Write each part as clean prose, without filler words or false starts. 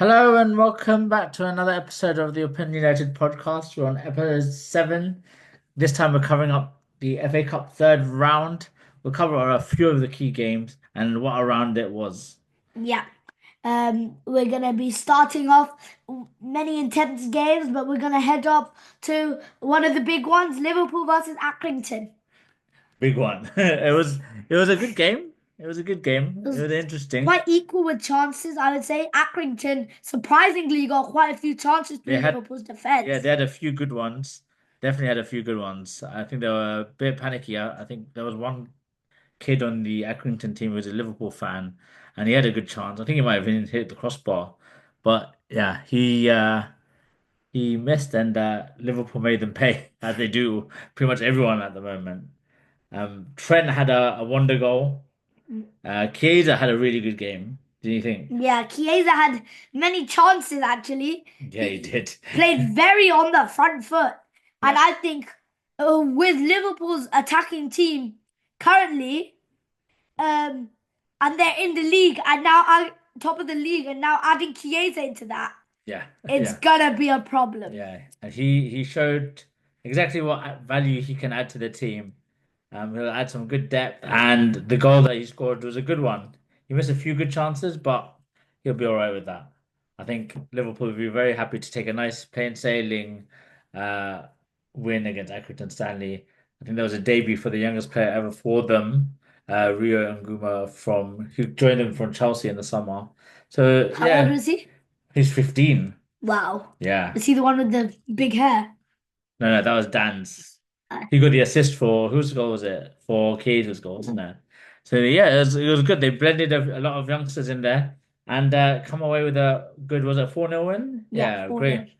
Hello and welcome back to another episode of the Opinionated podcast. We're on episode 7. This time we're covering up the FA Cup third round. We'll cover a few of the key games and what a round it was. Yeah. We're gonna be starting off many intense games, but we're gonna head up to one of the big ones, Liverpool versus Accrington. Big one. It was a good game. It was a good It game. It was was interesting. quite equal with chances, I would say. Accrington surprisingly got quite a few chances They through had Liverpool's Yeah, they defense. had a few good ones. Definitely had a few good ones. I think they were a bit panicky. I think there was one kid on the Accrington team who was a Liverpool fan, and he had a good chance. I think he might have even hit the crossbar, but yeah, he missed, and Liverpool made them pay as they do pretty much everyone at the moment. Trent had a wonder goal. Chiesa had a really good game. Do you think? Yeah, Chiesa had many chances actually. Yeah, he He did. played very on the front foot. And Yeah, I think with Liverpool's attacking team currently, um, and they're in the league and now top of the league and now adding Chiesa into that, yeah, it's yeah. gonna be a problem. Yeah, and he showed exactly what value he can add to the team. He'll add some good depth, and the goal that he scored was a good one. He missed a few good chances, but he'll be all right with that. I think Liverpool will be very happy to take a nice plain sailing uh, win against Accrington Stanley. I think that was a debut for the youngest player ever for them, Rio Nguma who joined them from Chelsea in the summer. So How old yeah, was he? he's 15. Wow. Yeah. Is he the one with the big hair? No, that was Dan's. Uh, He got the assist for whose goal was it? For Keita's goal, wasn't it? So yeah, it was good. They blended a lot of youngsters in there and come away with a good, was it 4-0 win? yeah, Yeah, 4-0. great.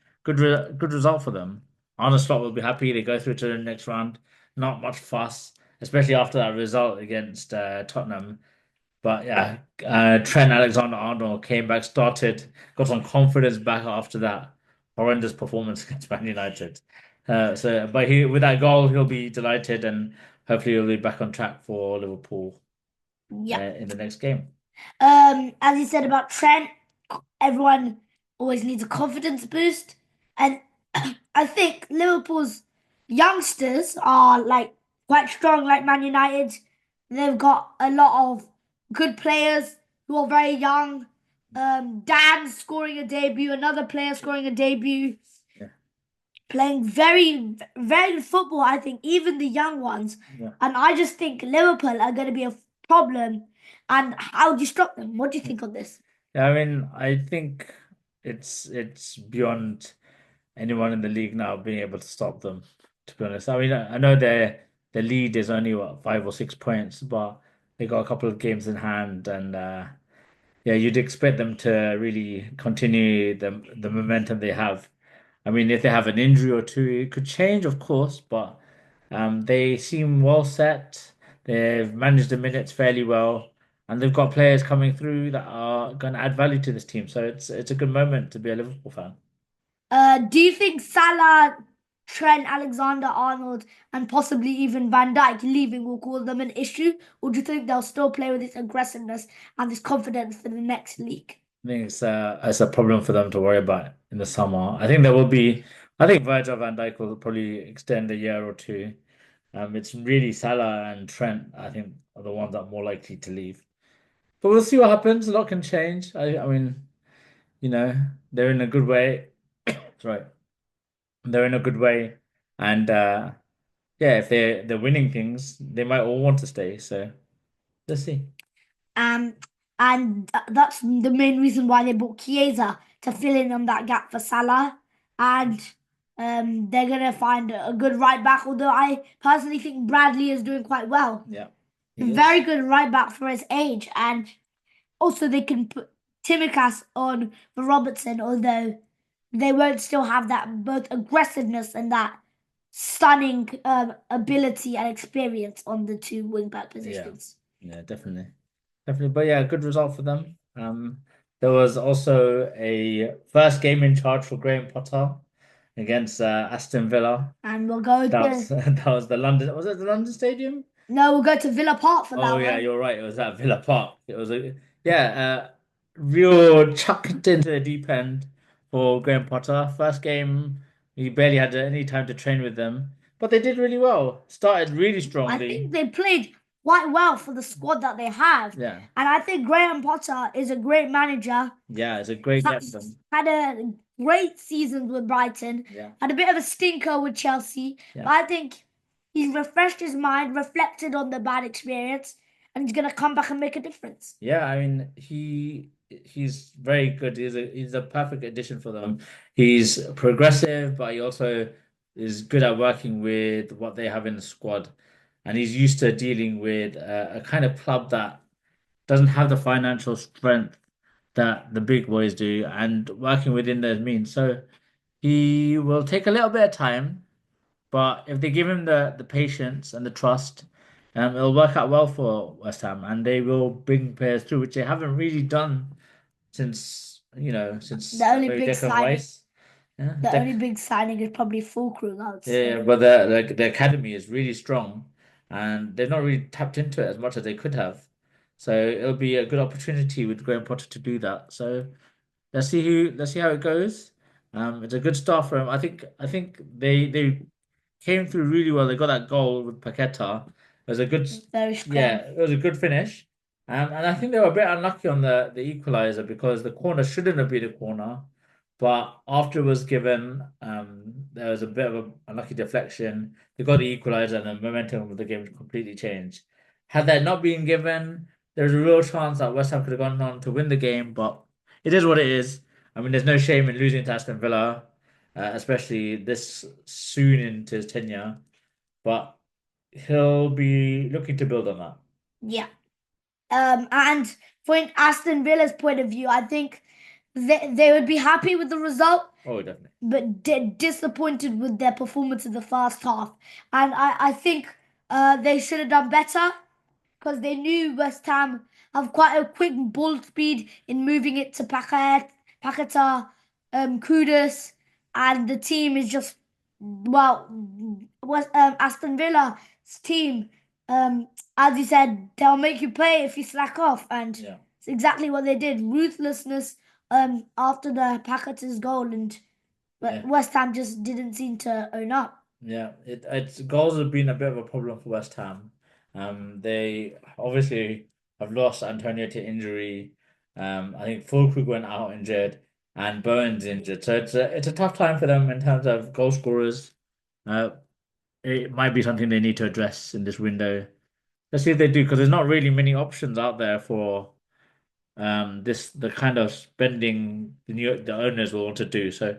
Good result for them. Arne Slot will be happy. They go through to the next round. Not much fuss, especially after that result against Tottenham. But yeah, Trent Alexander-Arnold came back, got some confidence back after that horrendous performance against Man United. But with that goal, he'll be delighted, and hopefully he'll be back on track for Liverpool Yeah. in the next game. As you said about Trent, everyone always needs a confidence boost. And I think Liverpool's youngsters are like quite strong, like Man United. They've got a lot of good players who are very young. Dan scoring a debut, another player scoring a debut, Yeah, playing very, very good football, I think, even the young ones. yeah. And I just think Liverpool are going to be a problem. And how do you stop them? What do you think of this? Yeah, I mean, I think it's beyond anyone in the league now being able to stop them. To be honest, I mean, I know their lead is only what 5 or 6 points, but they got a couple of games in hand, and yeah, you'd expect them to really continue the momentum they have. I mean, if they have an injury or two, it could change, of course, but they seem well set. They've managed the minutes fairly well, and they've got players coming through that are going to add value to this team. So it's a good moment to be a Liverpool fan. Do you think Salah, Trent, Alexander-Arnold, and possibly even Van Dijk leaving will cause them an issue? Or do you think they'll still play with this aggressiveness and this confidence for the next league? I think it's a problem for them to worry about in the summer. I think there will be. I think Virgil van Dijk will probably extend a year or two. It's really Salah and Trent, I think, are the ones that are more likely to leave. But we'll see what happens. A lot can change. I mean, you know, they're in a good way. That's right. They're in a good way. And yeah, if they're winning things, they might all want to stay. So let's see. Um, and that's the main reason why they bought Chiesa to fill in on that gap for Salah. And they're gonna find a good right back. Although I personally think Bradley is doing quite well. Yeah, he Very is. good right back for his age, and also they can put Timikas on for Robertson, although they won't still have that both aggressiveness and that stunning ability and experience on the two wing back Yeah, positions. yeah, definitely. Definitely. But yeah, good result for them. There was also a first game in charge for Graham Potter against Aston Villa. And we'll go to That was the London. Was it the London Stadium? no, we'll go to Villa Park for Oh that yeah, one. you're right. It was at Villa Park. It was a yeah. real chucked into the deep end for Graham Potter. First game, he barely had any time to train with them, but they did really well. Started really I strongly. think they played quite well for the squad that they have. Yeah, And I think Graham Potter is a great manager. yeah, it's a great Has captain. had a great season with Brighton, Yeah, had a bit of a stinker with Chelsea, yeah, but I think he's refreshed his mind, reflected on the bad experience, and he's gonna come back and make a difference. yeah. I mean, he's very good. He's a perfect addition for them. He's progressive, but he also is good at working with what they have in the squad, and he's used to dealing with a kind of club that doesn't have the financial strength that the big boys do and working within those means. So he will take a little bit of time, but if they give him the patience and the trust, it'll work out well for West Ham and they will bring players through, which they haven't really done since The only maybe big Declan signing, Rice. Yeah, the only big signing is probably Fulkrug, I would yeah, say. but the academy is really strong, and they've not really tapped into it as much as they could have. So it'll be a good opportunity with Graham Potter to do that. So let's see how it goes. It's a good start for him. I think they came through really well. They got that goal with Paqueta. It was a good, Very yeah, strong. it was a good finish. And I think they were a bit unlucky on the equalizer because the corner shouldn't have been a corner. But after it was given, there was a bit of a unlucky deflection. They got the equalizer and the momentum of the game completely changed. Had that not been given, there's a real chance that West Ham could have gone on to win the game, but it is what it is. I mean, there's no shame in losing to Aston Villa, especially this soon into his tenure. But he'll be looking to build on that. Yeah. And from Aston Villa's point of view, I think they would be happy with the result, Oh, definitely. but disappointed with their performance in the first half. And I think they should have done better because they knew West Ham have quite a quick ball speed in moving it to Paqueta, Kudus, and the team is just well, Aston Villa's team, as you said, they'll make you play if you slack off, and Yeah. it's exactly what they did. Ruthlessness after the Paqueta's goal, and but Yeah. West Ham just didn't seem to own up. Yeah. It's goals have been a bit of a problem for West Ham. They obviously have lost Antonio to injury. I think Fulkrug went out injured and Bowen's injured. So it's a tough time for them in terms of goal scorers. Uh, it might be something they need to address in this window. Let's see if they do, because there's not really many options out there for the kind of spending the owners will want to do. So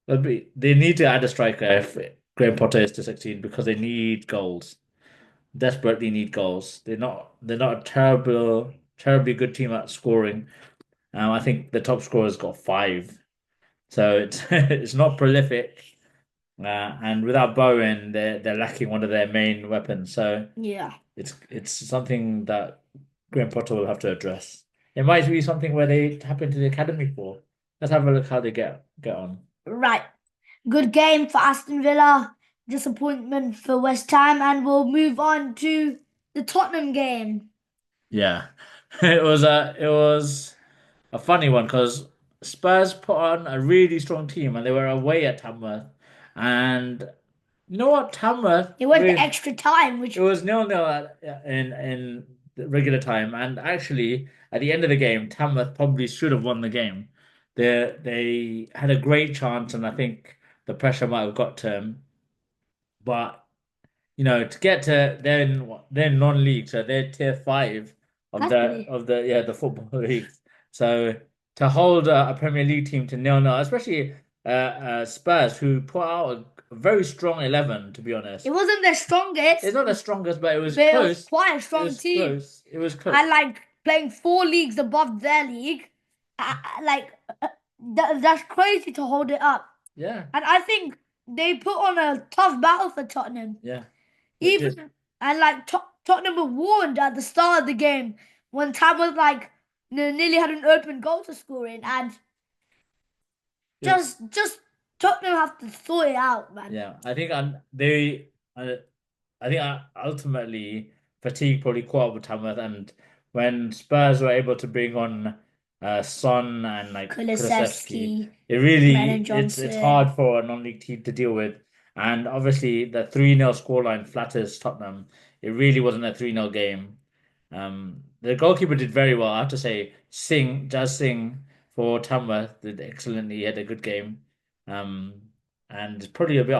they need to add a striker if Graham Potter is to succeed because they need goals. Desperately need goals. They're not a terribly good team at scoring. I think the top scorer's got five. So it's it's not prolific. And without Bowen, they're lacking one of their main weapons. So Yeah. it's something that Graham Potter will have to address. It might be something where they tap into the academy for. Let's have a look how they get on. Right. Good game for Aston Villa. Disappointment for West Ham, and we'll move on to the Tottenham game. Yeah, it was a funny one because Spurs put on a really strong team and they were away at Tamworth, and you know what, Tamworth It went to with extra time, it which was 0-0 in the regular time, and actually at the end of the game, Tamworth probably should have won the game. They had a great chance, and I think the pressure might have got to them, but to get to they're non-league, so they're tier five of the actually, of the yeah the football leagues. So to hold a Premier League team to 0-0, especially Spurs, who put out a very strong 11, to be it honest. wasn't their It's strongest, not the strongest, but it was but it was close. quite a It strong was team. close. It was close. And like playing four leagues above their league, like that's crazy to hold it up. Yeah, And I think they put on a tough battle for Tottenham. yeah, it did. Even and like Tottenham were warned at the start of the game when Tam was like nearly had an open goal to score in, and It, just Tottenham have to sort it out, man. yeah, I think I think ultimately fatigue probably caught up with Tamworth, and when Spurs were able to bring on Son and like Kulusevski. Kulusevski, It really Brennan it's hard Johnson. for a non-league team to deal with. And obviously the 3-0 scoreline flatters Tottenham. It really wasn't a 3-0 game. The goalkeeper did very well. I have to say, Jazz Singh for Tamworth did excellently. He had a good game. Um, and it's probably a bit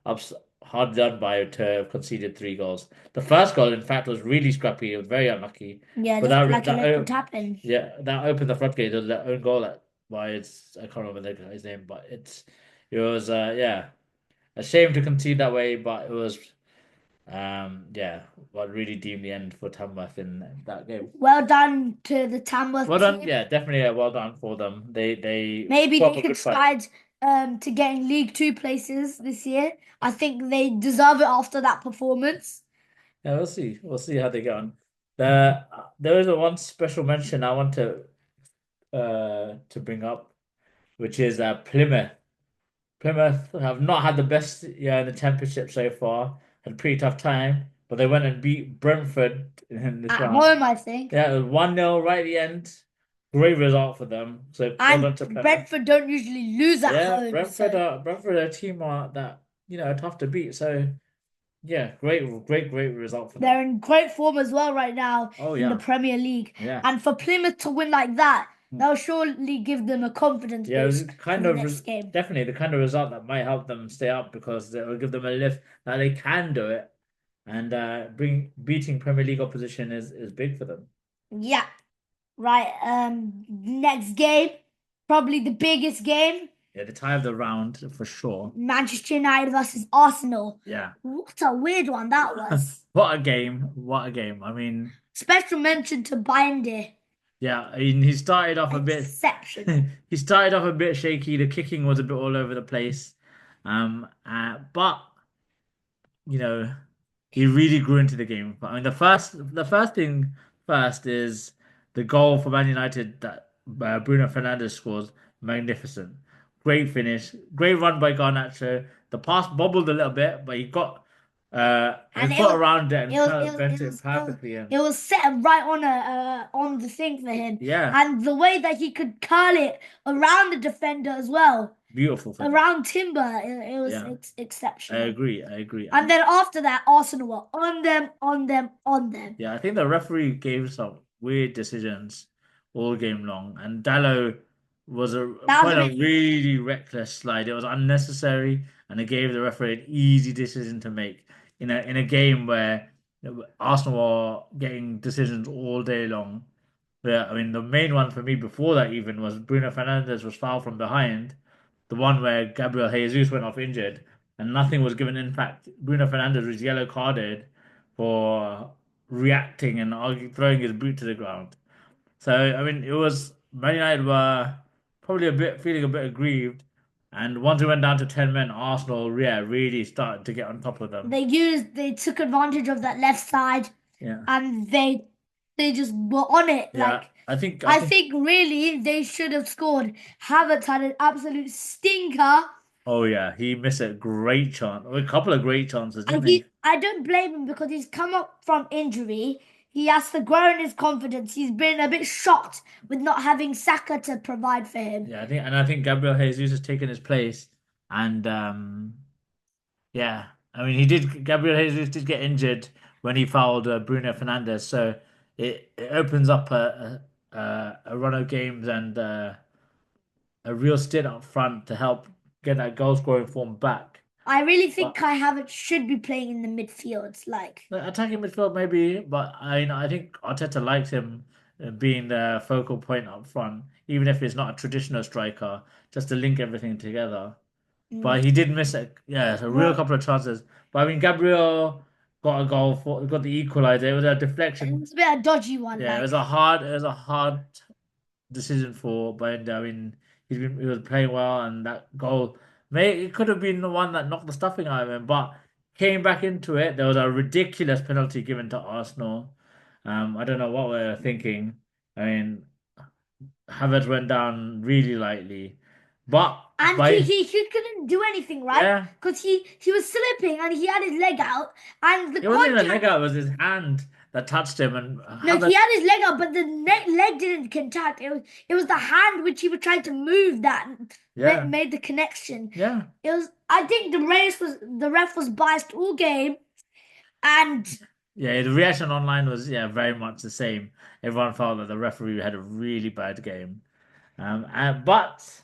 ups, hard done by to have conceded 3 goals. The first goal, in fact, was really scrappy. It was very unlucky. Yeah, But just like a little that tapping. yeah, that opened the floodgates. It was their own goal by it's I can't remember the guy's name, but it was yeah, a shame to concede that way, but it was yeah, what really deemed the end for Tamworth in that game. Well done to the Tamworth Well done, team. yeah, definitely well done for them. They Maybe put up they a can good fight. slide to getting League Two places this year. I think they deserve it after that performance. Yeah, we'll see. We'll see how they get on. There is a one special mention I want to bring up, which is Plymouth. Plymouth have not had the best year in the championship so far. Had a pretty tough time, but they went and beat Brentford in this At round. home, I think. Yeah, it was 1-0 right at the end. Great result for them. So well And done to Plymouth. Brentford don't usually lose at Yeah, home, so Brentford are a team that are tough to beat. So yeah, great result for them. they're in great form as well right now Oh in the yeah, Premier League. yeah. And for Plymouth to win like that, that'll surely give them a confidence Yeah, it was boost for the next game. definitely the kind of result that might help them stay up because it will give them a lift that they can do it. And bring beating Premier League opposition is big for them. Yeah, right. Next game, probably the biggest game, Yeah, the tie of the round for sure. Manchester United versus Arsenal. Yeah. What a weird one that was. What a game. What a game. I mean, Special mention to Binder. yeah, I mean, he started off a bit Exceptional. he started off a bit shaky. The kicking was a bit all over the place. But you know, he really grew into the game. I mean, the first thing first is the goal for Man United that Bruno Fernandes scores. Magnificent, great finish, great run by Garnacho. The pass bobbled a little bit, but he got his And foot around it and it was kind it of was bent it it was it was, perfectly. And it was set right on the thing for him. yeah, And the way that he could curl it around the defender as well, beautiful finish. around Timber, it was Yeah, I exceptional. agree. I agree. And then after that, Arsenal were on them, on them, on them. Yeah, I think the referee gave some weird decisions all game long, and Dallo was That was a put a bit. really reckless slide. It was unnecessary, and it gave the referee an easy decision to make in a game where Arsenal were getting decisions all day long. Yeah, I mean the main one for me before that even was Bruno Fernandes was fouled from behind, the one where Gabriel Jesus went off injured and nothing was given. In fact, Bruno Fernandes was yellow carded for reacting and throwing his boot to the ground. So I mean, it was Man United were probably a bit feeling a bit aggrieved, and once we went down to 10 men, Arsenal yeah really started to get on top of them. They took advantage of that left side, Yeah, and they just were on it. yeah. Like I I think. think really they should have scored. Havertz had an absolute stinker. Oh yeah, he missed a great chance, a couple of great chances, And didn't he? I don't blame him because he's come up from injury. He has to grow in his confidence. He's been a bit shocked with not having Saka to provide for him. Yeah, I think Gabriel Jesus has taken his place, and yeah, I mean Gabriel Jesus did get injured when he fouled Bruno Fernandes, so it opens up a run of games and a real stint up front to help get that goal scoring form back. I really think But Kai Havertz should be playing in the midfield. Like, the attacking midfield maybe, but I think Arteta likes him being the focal point up front, even if he's not a traditional striker, just to link everything together. mm, But he did miss it. Yeah, a real well, couple of chances. But I mean, Gabriel got a goal for got the equalizer. It was a it deflection. was a bit of a dodgy one. Yeah, Like, it was a hard decision for Bayern. I mean, he was playing well, and that goal it could have been the one that knocked the stuffing out of him, but came back into it. There was a ridiculous penalty given to Arsenal. I don't know what we were thinking. I mean, Havertz went down really lightly, but and by he couldn't do anything, right? yeah. Because he was slipping and he had his leg out, and the It wasn't even a leg contact. out, it was his hand that touched him, and No, he Havertz, had his leg up, but the leg didn't contact. It was the hand which he was trying to move that yeah, made the connection. yeah, It was. I think the ref was biased all game, and yeah. The reaction online was very much the same. Everyone felt that the referee had a really bad game. But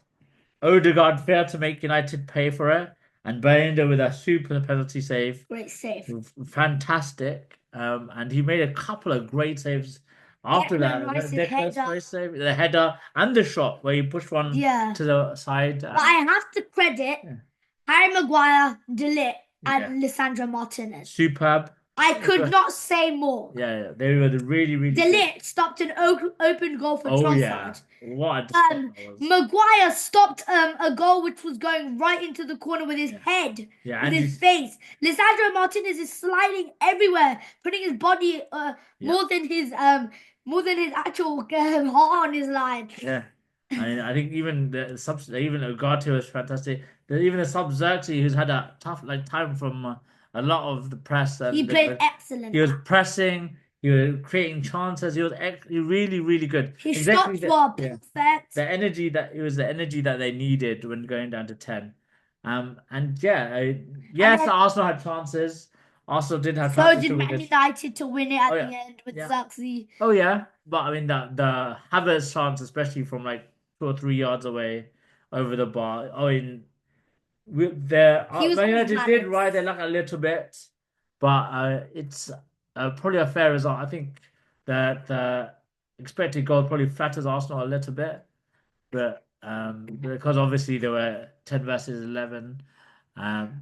Odegaard failed to make United pay for it, and Bayinda with a super penalty save. great save. Fantastic. And he made a couple of great saves after Declan that. Rice's Declan's header. first save, the header, and the shot where he pushed one Yeah, to the side. but I have to credit Yeah, Harry Maguire, De Ligt, yeah. and Lissandro Martinez. Superb. I could not say more. Yeah, they were really, really De good. Ligt stopped an open goal for Oh yeah, Trossard. what a stop that was. Maguire stopped a goal which was going right into the corner with his Yeah, head, yeah, with and his face. Lisandro Martinez is sliding everywhere, putting his body yeah, more than his actual heart on his line. yeah. I think even the subs, even Ugarte was fantastic. Even the sub Xerxes, who's had a tough time from a lot of the press, He and played he excellent. was pressing, he was creating chances. He really, really good. His Exactly shots the were yeah. perfect. The energy that it was the energy that they needed when going down to 10. And yeah, And yes, then Arsenal had chances. Arsenal did have so chances did to win Man this. United to win it Oh at yeah, the end with yeah. Zaxi. Oh yeah. But I mean the Havertz chance, especially from like 2 or 3 yards away over the bar. Oh, in He was Man on his United did manners. ride their luck a little bit, but it's probably a fair result. I think that the expected goal probably flatters Arsenal a little bit. But because obviously there were 10 versus 11,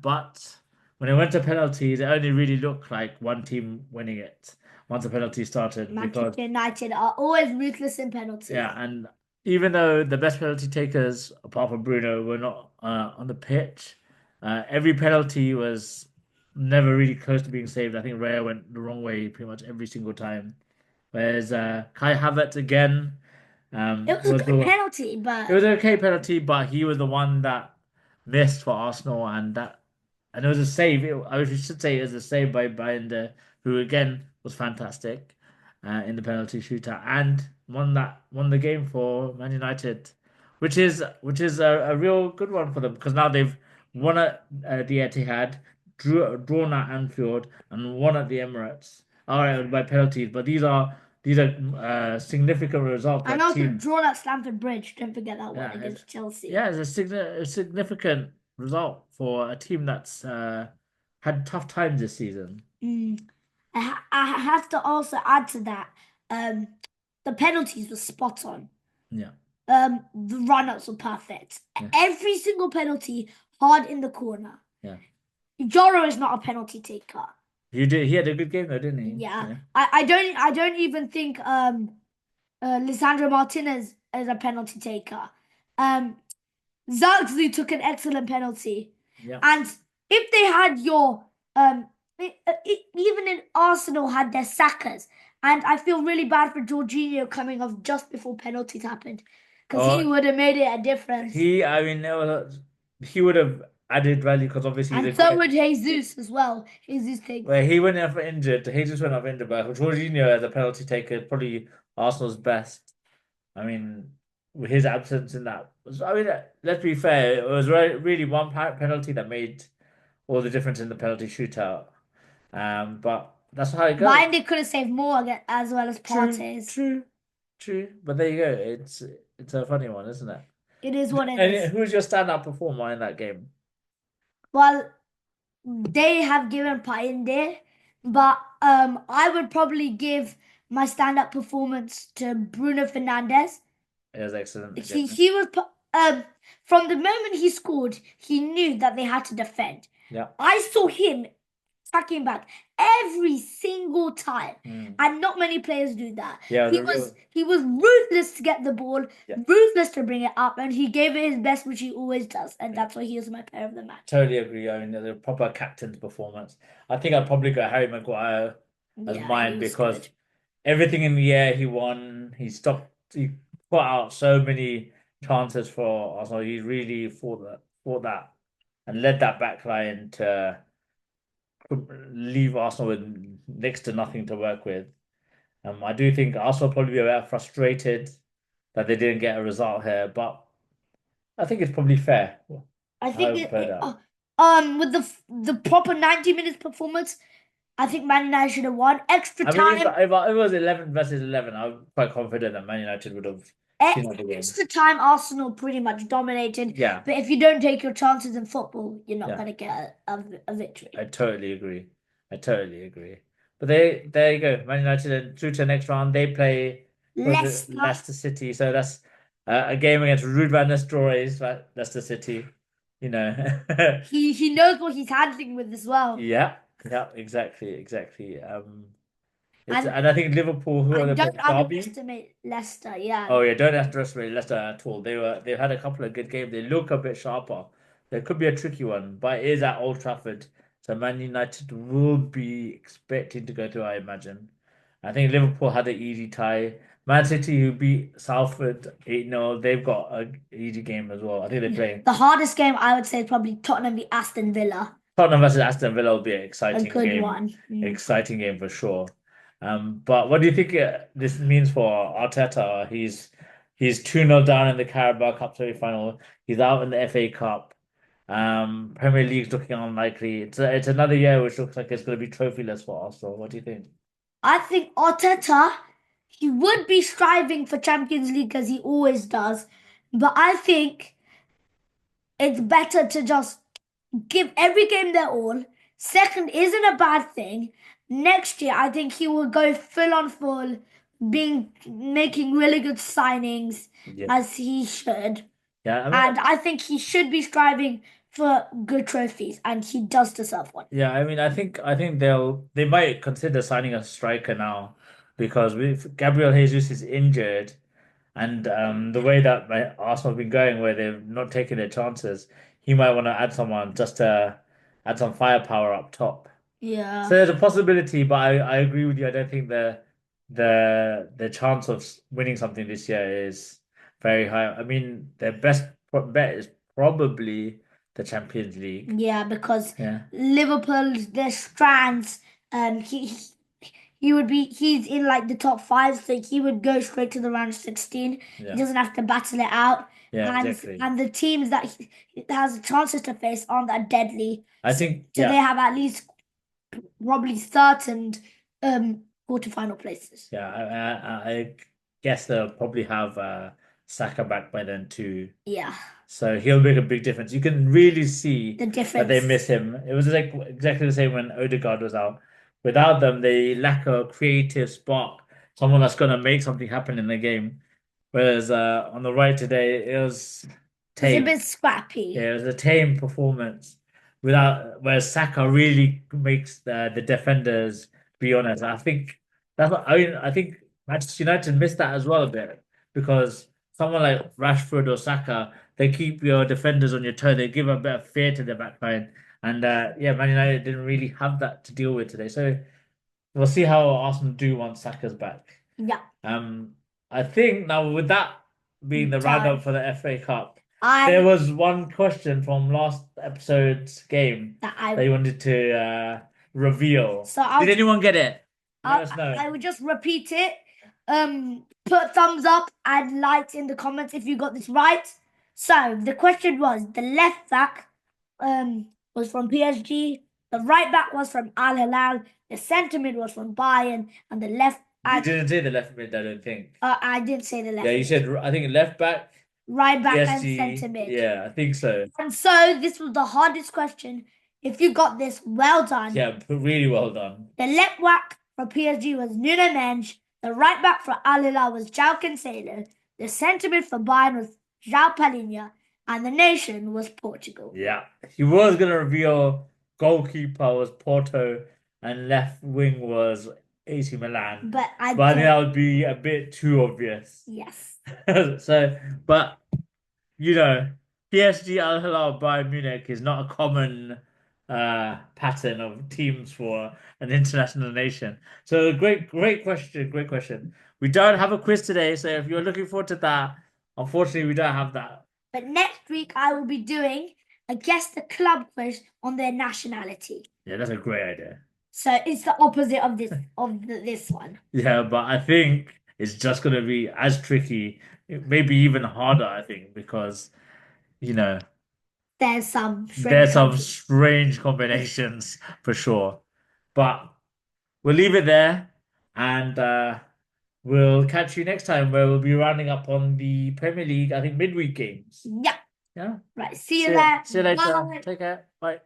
but when it went to penalties, it only really looked like one team winning it once the penalty started. Because Manchester United are always ruthless in penalties. yeah, and even though the best penalty takers, apart from Bruno, were not on the pitch, every penalty was never really close to being saved. I think Raya went the wrong way pretty much every single time. Whereas Kai Havertz again It was a was good the penalty, it but was an okay penalty, but he was the one that missed for Arsenal, and it was a save. I should say it was a save by Binder, who again was fantastic in the penalty shootout and won the game for Man United, which is a real good one for them because now they've won at the Etihad, drawn at Anfield, and won at the Emirates. All right, by penalties, but these are significant results and that also team. drawn at Stamford Bridge. Don't forget that one Yeah, against Chelsea. yeah, it's a significant result for a team that's had tough times this season. Mm. I have to also add to that. Um, the penalties were spot on. Yeah, The run-ups were perfect. yeah, Every single penalty hard in the corner. yeah. Joro is not a penalty taker. He had a good game though, didn't he? Yeah, Yeah, I don't even think Lisandro Martinez is a penalty taker. Um, Zirkzee took an excellent penalty, yeah. and if they had your even in Arsenal had their Sakas, and I feel really bad for Jorginho coming off just before penalties happened, because he Oh, would have made it a difference, I mean, he would have added value because obviously he's and a so great. would Jesus as well. Jesus takes. Well, he went off injured. He just went off injured, but Jorginho as a penalty taker, probably Arsenal's best. I mean, with his absence in that, I mean, let's be fair, it was really one penalty that made all the difference in the penalty shootout. But that's how it goes. Mind could have saved more as well as True, Partey's. true, true. But there you go. It's a funny one, isn't it? It is what it And is. who's your standout performer in that game? Well, they have given Painde, but I would probably give my stand-up performance to Bruno Fernandes. It was excellent He again. he was um from the moment he scored, he knew that they had to defend. Yeah. I saw him tracking back every single time, Mm. and not many players do that. Yeah, it was He a was real. he was ruthless to get the ball, Yeah, ruthless to bring it up, and he gave it his best, which he always does, and that's why he is my player of the match. totally agree. I mean, the proper captain's performance. I think I'd probably go Harry Maguire as Yeah, he mine was because good. everything in the air he won. He put out so many chances for Arsenal. He really fought that, and led that back line to leave Arsenal with next to nothing to work with. I do think Arsenal probably be a bit frustrated that they didn't get a result here, but I think it's probably fair. I I think would put it up. with the proper 90 minutes performance, I think Man United should have won. Extra I mean, time, if it was 11 versus 11, I'm quite confident that Man United would have seen out the game. extra time, Arsenal pretty much dominated. Yeah, But if you don't take your chances in football, you're not yeah, gonna get a I victory. totally agree. I totally agree. But there you go. Man United are through to the next round. They play was it Leicester, Leicester City. So that's a game against Ruud van Nistelrooy's Leicester City. You know. he knows what he's handling with as well. Yeah, yeah, exactly, exactly. It's And and I think Liverpool, who are and they don't playing? Derby. underestimate Leicester. Yeah, Oh yeah, don't underestimate Leicester at all. They've had a couple of good games. They look a bit sharper. There could be a tricky one, but it is at Old Trafford. So Man United will be expecting to go through, I imagine. I think Liverpool had an easy tie. Man City, who beat Salford 8-0, they've got an easy game as well. I think they're playing the hardest game I would say is probably Tottenham v Aston Villa. Tottenham versus Aston Villa will be an A exciting good game. one. Mm. Exciting game for sure. But what do you think this means for Arteta? He's 2-0 down in the Carabao Cup semi-final. He's out in the FA Cup. Premier League's looking unlikely. It's another year which looks like it's going to be trophyless for Arsenal. What do you think? I think Arteta, he would be striving for Champions League as he always does, but I think it's better to just give every game their all. Second isn't a bad thing. Next year, I think he will go full on full, being making really good signings Yeah, as he should. yeah. I mean, And I think he should be striving for good trophies, and he does deserve one. yeah. I mean, I think they might consider signing a striker now because with Gabriel Jesus is injured. And the way that Arsenal have been going, where they've not taken their chances, he might want to add someone just to add some firepower up top. So Yeah. there's a possibility, but I agree with you. I don't think the chance of winning something this year is very high. I mean, their best bet is probably the Champions League. Yeah, because Yeah, Liverpool's their strands, he would be he's in like the top five, so he would go straight to the round of 16. He yeah, doesn't have to battle it out, yeah, and exactly. and the teams that he has chances to face aren't that deadly, I think, so they yeah. have at least probably certain quarterfinal places. Yeah, I guess they'll probably have Saka back by then too. Yeah, So he'll make a big difference. You can really see the that they difference. miss him. It was like exactly the same when Odegaard was out. Without them, they lack a creative spark, someone that's gonna make something happen in the game. Whereas on the right today, it was It's a tame. bit scrappy. Yeah, it was a tame performance without where Saka really makes the defenders be honest. I think that's what I mean. I think Manchester United missed that as well a bit because someone like Rashford or Saka, they keep your defenders on your toe. They give a bit of fear to their backline, and yeah, Man United didn't really have that to deal with today. So we'll see how Arsenal do once Saka's back. Yeah, Um, I think now with that being the roundup done. for the FA Cup, there I was one question from last episode's game that that I you wanted to reveal. so Did anyone get it? Let us know. I would just repeat it. Put thumbs up and likes in the comments if you got this right. So the question was the left back was from PSG, the right back was from Al Hilal, the centre mid was from Bayern, and the left You and didn't say the left mid, I don't think. I didn't say the Yeah, left you mid, said I think left back, right back and centre PSG. mid. Yeah, I think so. And so this was the hardest question. If you got this, well done. Yeah, really well done. The left back for PSG was Nuno Mendes. The right back for Al Hilal was João Cancelo. The centre mid for Bayern was João Palhinha. And the nation was Portugal. Yeah, he was gonna reveal goalkeeper was Porto and left wing was AC Milan, But I but I think did. that would be a bit too obvious. Yes. So, but you know, PSG, Al Hilal, Bayern Munich is not a common pattern of teams for an international nation. So, great question, great question. We don't have a quiz today, so if you're looking forward to that, unfortunately, we don't have that. But next week I will be doing a guess the club quiz on their nationality. Yeah, that's a great idea. So it's the opposite of this one. Yeah, but I think it's just gonna be as tricky, maybe even harder, I think, because you know, There's some strange there's some countries. strange combinations for sure. But we'll leave it there and we'll catch you next time where we'll be rounding up on the Premier League, I think midweek games. Yeah. Yeah. Right. See you there. See you later. Bye. Take care. Bye.